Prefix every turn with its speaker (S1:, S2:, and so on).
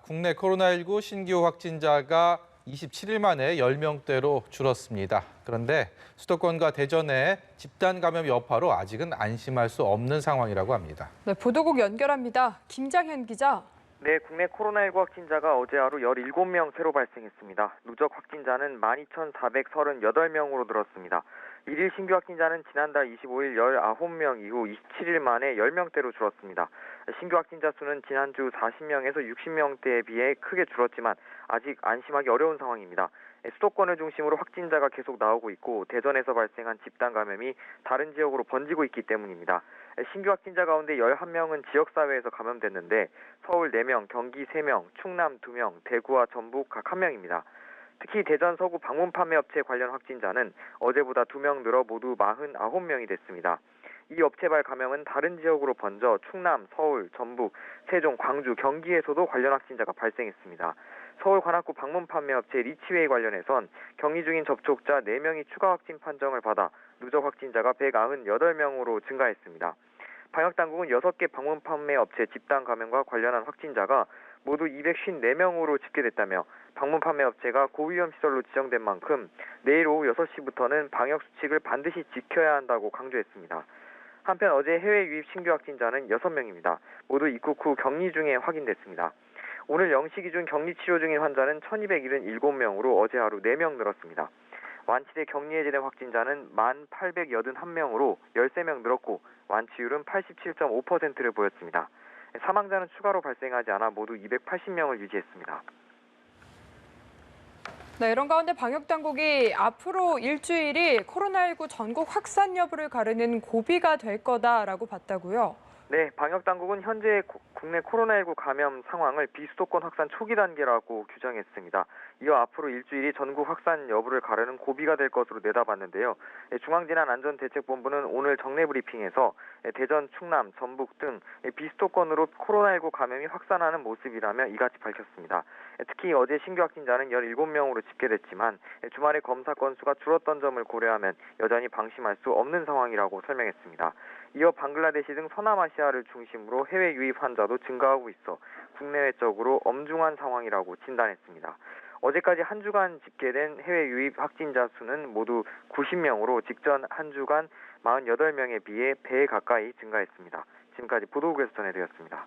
S1: 국내 코로나19 신규 확진자가 27일 만에 10명대로 줄었습니다. 그런데 수도권과 대전의 집단 감염 여파로 아직은 안심할 수 없는 상황이라고 합니다.
S2: 네, 보도국 연결합니다. 김장현 기자.
S3: 네, 국내 코로나19 확진자가 어제 하루 17명 새로 발생했습니다. 누적 확진자는 12,438명으로 늘었습니다. 일일 신규 확진자는 지난달 25일 19명 이후 27일 만에 10명대로 줄었습니다. 신규 확진자 수는 지난주 40명에서 60명대에 비해 크게 줄었지만 아직 안심하기 어려운 상황입니다. 수도권을 중심으로 확진자가 계속 나오고 있고 대전에서 발생한 집단 감염이 다른 지역으로 번지고 있기 때문입니다. 신규 확진자 가운데 11명은 지역사회에서 감염됐는데 서울 4명, 경기 3명, 충남 2명, 대구와 전북 각 1명입니다. 특히 대전 서구 방문 판매 업체 관련 확진자는 어제보다 2명 늘어 모두 49명이 됐습니다. 이 업체발 감염은 다른 지역으로 번져 충남, 서울, 전북, 세종, 광주, 경기에서도 관련 확진자가 발생했습니다. 서울 관악구 방문 판매 업체 리치웨이 관련해선 격리 중인 접촉자 4명이 추가 확진 판정을 받아 누적 확진자가 198명으로 증가했습니다. 방역당국은 6개 방문 판매 업체 집단 감염과 관련한 확진자가 모두 254명으로 집계됐다며 방문 판매 업체가 고위험 시설로 지정된 만큼 내일 오후 6시부터는 방역 수칙을 반드시 지켜야 한다고 강조했습니다. 한편 어제 해외 유입 신규 확진자는 6명입니다. 모두 입국 후 격리 중에 확인됐습니다. 오늘 0시 기준 격리 치료 중인 환자는 1,277명으로 어제 하루 4명 늘었습니다. 완치돼 격리 해제된 확진자는 1,881명으로 13명 늘었고 완치율은 87.5%를 보였습니다. 사망자는 추가로 발생하지 않아 모두 280명을 유지했습니다.
S2: 네, 이런 가운데 방역당국이 앞으로 일주일이 코로나19 전국 확산 여부를 가르는 고비가 될 거다라고 봤다고요?
S3: 네, 방역당국은 현재 국내 코로나19 감염 상황을 비수도권 확산 초기 단계라고 규정했습니다. 이어 앞으로 일주일이 전국 확산 여부를 가르는 고비가 될 것으로 내다봤는데요. 중앙재난안전대책본부는 오늘 정례 브리핑에서 대전, 충남, 전북 등 비수도권으로 코로나19 감염이 확산하는 모습이라며 이같이 밝혔습니다. 특히 어제 신규 확진자는 17명으로 집계됐지만 주말에 검사 건수가 줄었던 점을 고려하면 여전히 방심할 수 없는 상황이라고 설명했습니다. 이어 방글라데시 등 서남아시아를 중심으로 해외 유입 환자도 증가하고 있어 국내외적으로 엄중한 상황이라고 진단했습니다. 어제까지 한 주간 집계된 해외 유입 확진자 수는 모두 90명으로 직전 한 주간 48명에 비해 배 가까이 증가했습니다. 지금까지 보도국에서 전해드렸습니다.